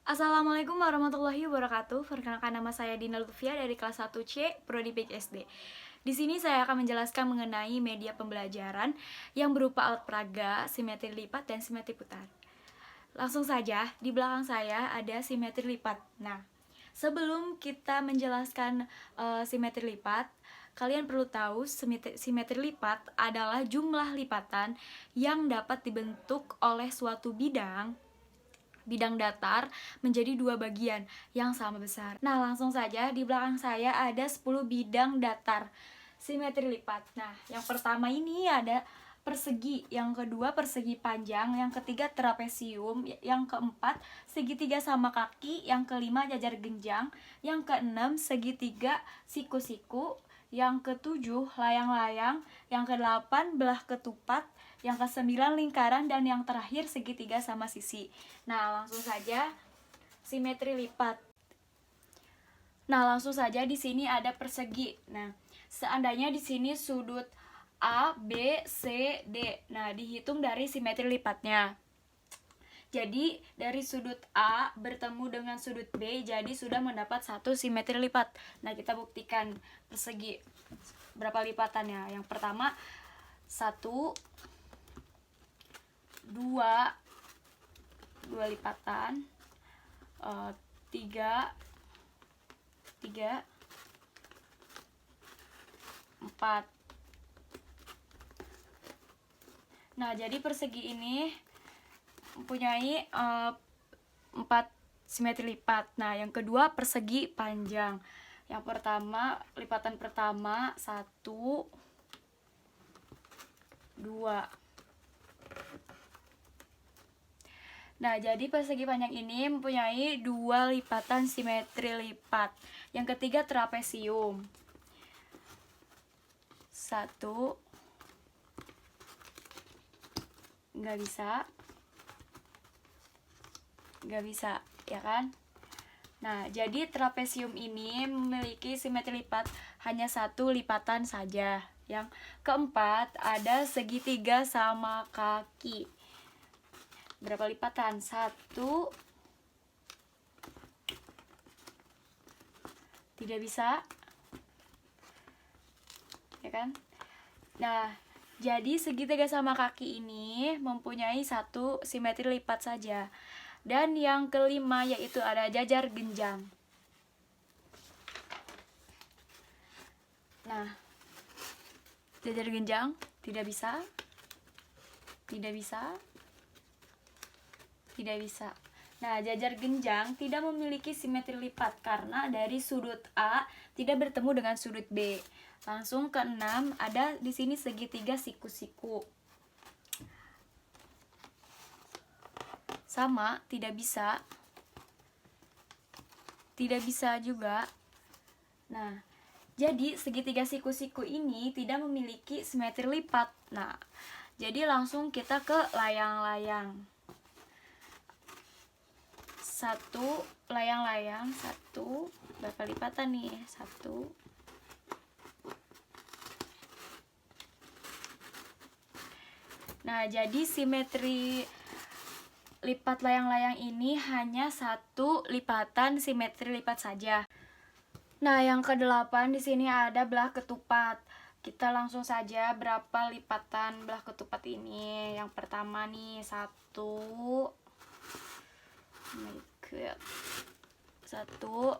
Assalamualaikum warahmatullahi wabarakatuh. Perkenalkan, nama saya Dina Lutfia dari kelas 1C Prodi PKSD. Di sini saya akan menjelaskan mengenai media pembelajaran yang berupa alat peraga, simetri lipat, dan simetri putar. Langsung saja, di belakang saya ada simetri lipat. Nah, sebelum kita menjelaskan simetri lipat, kalian perlu tahu simetri lipat adalah jumlah lipatan yang dapat dibentuk oleh suatu bidang datar menjadi dua bagian yang sama besar. Nah, langsung saja di belakang saya ada 10 bidang datar simetri lipat. Nah, yang pertama ini ada persegi, yang kedua persegi panjang, yang ketiga trapesium, yang keempat segitiga sama kaki, yang kelima jajar genjang, yang keenam segitiga siku-siku, yang ketujuh layang-layang, yang kedelapan belah ketupat, yang kesembilan lingkaran, dan yang terakhir segitiga sama sisi. Nah, langsung saja simetri lipat. Nah, langsung saja di sini ada persegi. Nah, seandainya di sini sudut A, B, C, D. Nah, dihitung dari simetri lipatnya. Jadi, dari sudut A bertemu dengan sudut B, jadi sudah mendapat satu simetri lipat. Nah, kita buktikan persegi berapa lipatannya. Yang pertama, 1, 2 lipatan, 3, 4. Nah, jadi persegi ini mempunyai 4 simetri lipat. Nah, yang kedua persegi panjang. Yang pertama, lipatan pertama 1, 2. Nah, jadi persegi panjang ini mempunyai 2 lipatan simetri lipat. Yang ketiga trapesium. 1, nggak bisa, ya kan? Nah, jadi trapesium ini memiliki simetri lipat hanya 1 lipatan saja. Yang keempat ada segitiga sama kaki. Berapa lipatan? 1. Tidak bisa, ya kan? Nah, jadi segitiga sama kaki ini mempunyai 1 simetri lipat saja. Dan yang kelima yaitu ada jajar genjang. Nah, jajar genjang tidak bisa. Nah, jajar genjang tidak memiliki simetri lipat karena dari sudut A tidak bertemu dengan sudut B. Langsung ke-6 ada di sini segitiga siku-siku. Sama, tidak bisa juga. Nah, jadi segitiga siku-siku ini tidak memiliki simetri lipat. Nah, jadi langsung kita ke layang-layang. 1 layang-layang, 1, berapa lipatan nih? 1. Nah, jadi simetri lipat layang-layang ini hanya 1 lipatan simetri lipat saja. Nah, yang ke-8 di sini ada belah ketupat. Kita langsung saja berapa lipatan belah ketupat ini. Yang pertama nih 1. 1,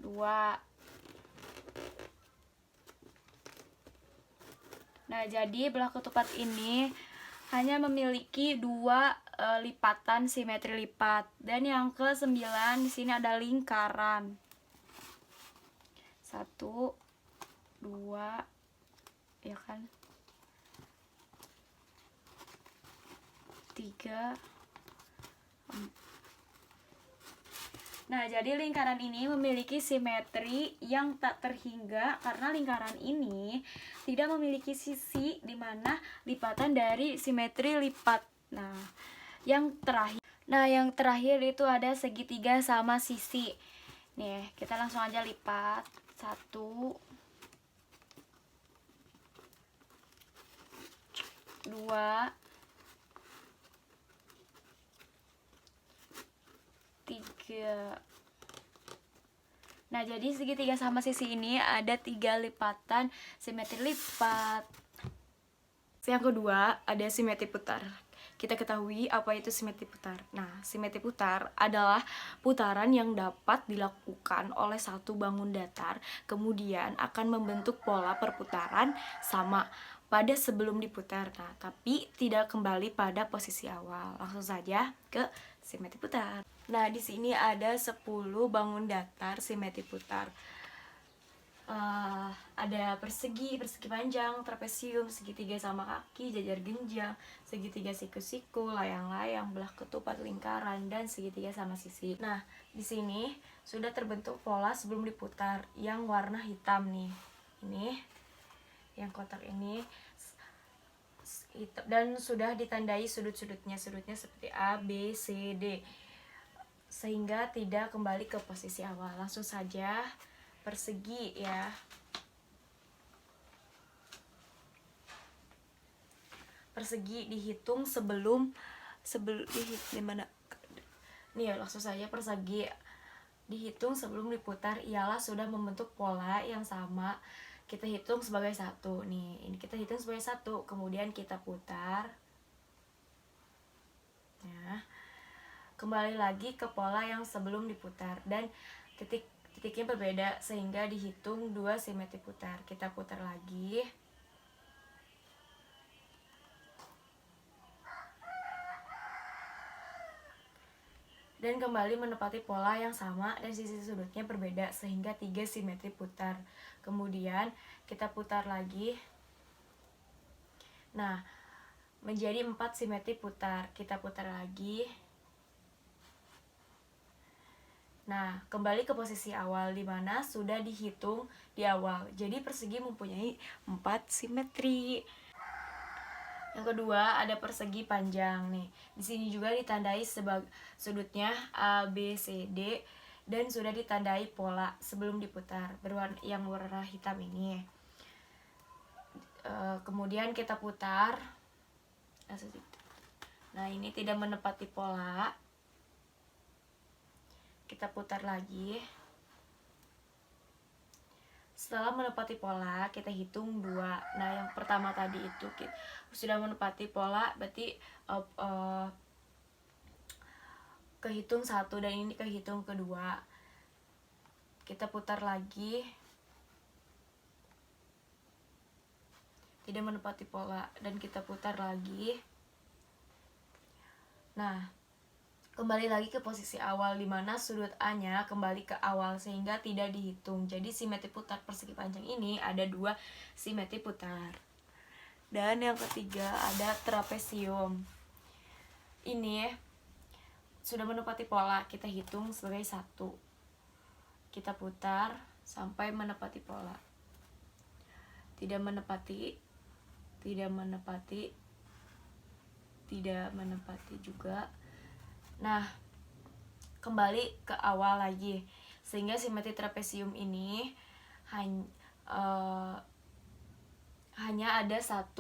2. Nah, jadi belah ketupat ini hanya memiliki 2 lipatan simetri lipat. Dan yang ke-9 di sini ada lingkaran. 1, 2, ya kan? 3. Nah, jadi lingkaran ini memiliki simetri yang tak terhingga karena lingkaran ini tidak memiliki sisi di mana lipatan dari simetri lipat. Nah, yang terakhir itu ada segitiga sama sisi. Nih, kita langsung aja lipat. 1, 2, Iya. Nah, jadi segitiga sama sisi ini ada 3 lipatan simetri lipat. Yang kedua, ada simetri putar. Kita ketahui apa itu simetri putar. Nah, simetri putar adalah putaran yang dapat dilakukan oleh satu bangun datar, kemudian akan membentuk pola perputaran sama pada sebelum diputar. Nah, tapi tidak kembali pada posisi awal. Langsung saja ke simetri putar. Nah, di sini ada 10 bangun datar simetri putar. Ada persegi panjang, trapesium, segitiga sama kaki, jajar genjang, segitiga siku-siku, layang-layang, belah ketupat, lingkaran, dan segitiga sama sisi. Nah, di sini sudah terbentuk pola sebelum diputar yang warna hitam nih. Ini yang kotak ini dan sudah ditandai sudut-sudutnya seperti A, B, C, D, sehingga tidak kembali ke posisi awal. Langsung saja persegi ya. Persegi dihitung sebelum di mana nih ya, langsung saja persegi dihitung sebelum diputar ialah sudah membentuk pola yang sama. Kita hitung sebagai satu nih, ini kita hitung sebagai satu, kemudian kita putar ya, kembali lagi ke pola yang sebelum diputar, dan titiknya berbeda sehingga dihitung 2 simetri putar. Kita putar lagi, dan kembali menepati pola yang sama dan sisi sudutnya berbeda sehingga 3 simetri putar. Kemudian kita putar lagi. Nah, menjadi 4 simetri putar. Kita putar lagi. Nah, kembali ke posisi awal di mana sudah dihitung di awal. Jadi persegi mempunyai 4 simetri. Yang kedua, ada persegi panjang nih. Di sini juga ditandai sebagai sudutnya A, B, C, D, dan sudah ditandai pola sebelum diputar yang warna hitam ini. Kemudian kita putar. Nah, ini tidak menepati pola. Kita putar lagi. Setelah menepati pola, kita hitung 2. Nah, yang pertama tadi itu sudah menepati pola, berarti kehitung 1, dan ini kehitung kedua. Kita putar lagi. Tidak menepati pola, dan kita putar lagi. Nah, kembali lagi ke posisi awal di mana sudut A-nya kembali ke awal sehingga tidak dihitung. Jadi simetri putar persegi panjang ini ada 2 simetri putar. Dan yang ketiga ada trapesium. Ini sudah menepati pola, kita hitung sebagai 1. Kita putar sampai menepati pola. Tidak menepati juga. Nah, kembali ke awal lagi sehingga simetri trapesium ini hanya ada 1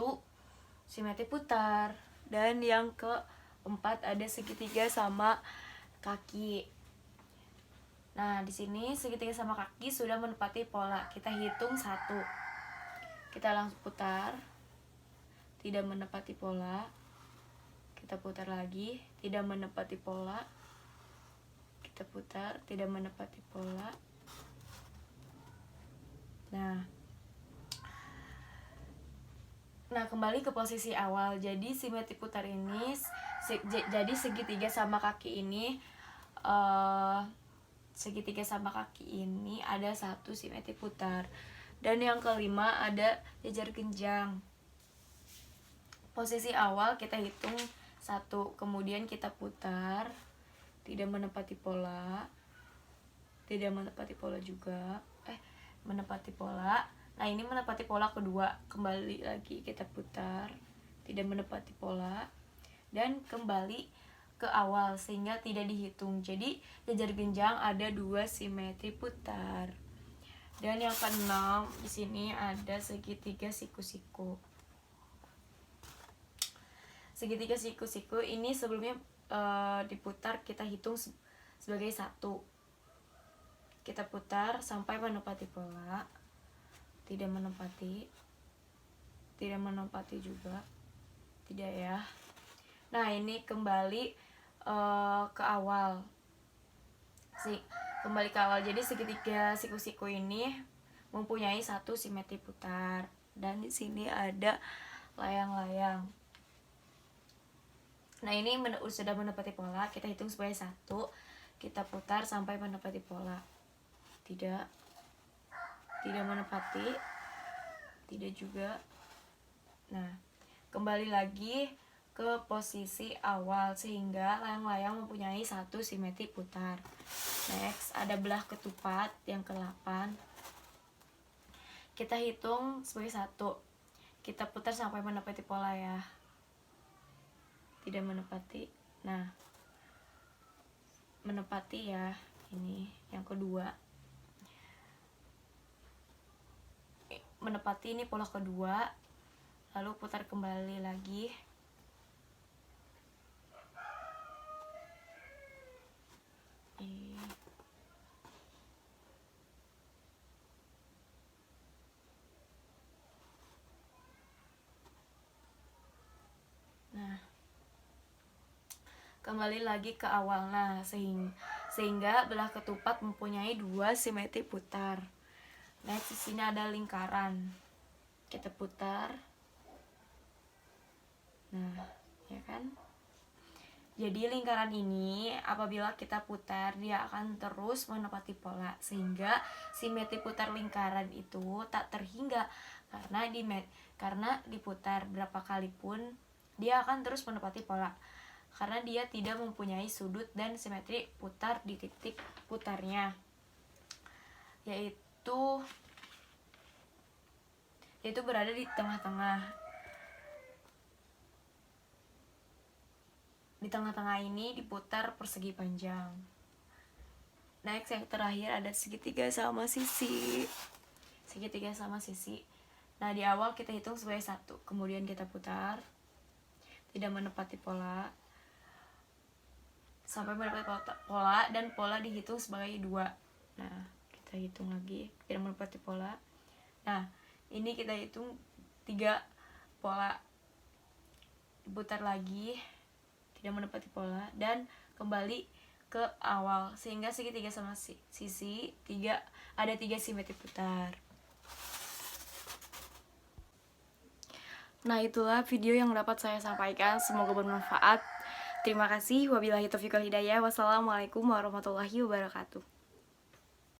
simetri putar. Dan yang keempat ada segitiga sama kaki. Nah, di sini segitiga sama kaki sudah menepati pola. Kita hitung 1. Kita langsung putar. Tidak menepati pola. Kita putar lagi, tidak menepati pola. Kita putar, tidak menepati pola. Nah, kembali ke posisi awal. Jadi simetri putar ini jadi segitiga sama kaki ini ada 1 simetri putar. Dan yang kelima ada jajar genjang. Posisi awal kita hitung 1, kemudian kita putar, tidak menepati pola, menepati pola. Nah, ini menepati pola kedua, kembali lagi kita putar, tidak menepati pola, dan kembali ke awal sehingga tidak dihitung. Jadi jajar genjang ada 2 simetri putar. Dan yang keenam di sini ada segitiga siku-siku. Segitiga siku-siku ini sebelumnya diputar kita hitung sebagai satu. Kita putar sampai menepati pola. Tidak menepati juga, tidak ya. Nah, ini kembali ke awal. Jadi segitiga siku-siku ini mempunyai satu simetri putar, dan di sini ada layang-layang. Nah, ini sudah menepati pola, kita hitung sebagai satu. Kita putar sampai menepati pola. Tidak menepati, tidak juga. Nah, kembali lagi ke posisi awal sehingga layang-layang mempunyai satu simetri putar. Next, ada belah ketupat yang ke-8. Kita hitung sebagai satu. Kita putar sampai menepati pola ya. Tidak menepati. Nah, menepati ya. Ini yang kedua. Menepati, ini pola kedua. Lalu putar kembali lagi. Nah, kembali lagi ke awal. Nah, sehingga belah ketupat mempunyai dua simetri putar. Next, di sini ada lingkaran. Kita putar. Nah, ya kan? Jadi lingkaran ini apabila kita putar, dia akan terus menepati pola, sehingga simetri putar lingkaran itu tak terhingga karena diputar berapa kali pun dia akan terus menepati pola, karena dia tidak mempunyai sudut dan simetri putar di titik putarnya, yaitu berada di tengah-tengah. Di tengah-tengah ini diputar persegi panjang. Next, yang terakhir ada segitiga sama sisi. Nah, di awal kita hitung sebagai satu, kemudian kita putar, tidak menepati pola, sampai menepati pola, dan pola dihitung sebagai 2. Nah, kita hitung lagi, tidak menepati pola. Nah, ini kita hitung 3 pola, diputar lagi, tidak menepati pola, dan kembali ke awal, sehingga segitiga sama sisi ada 3 simetri putar. Nah, itulah video yang dapat saya sampaikan, semoga bermanfaat. Terima kasih. Wabillahi taufiq wal hidayah. Wassalamualaikum warahmatullahi wabarakatuh.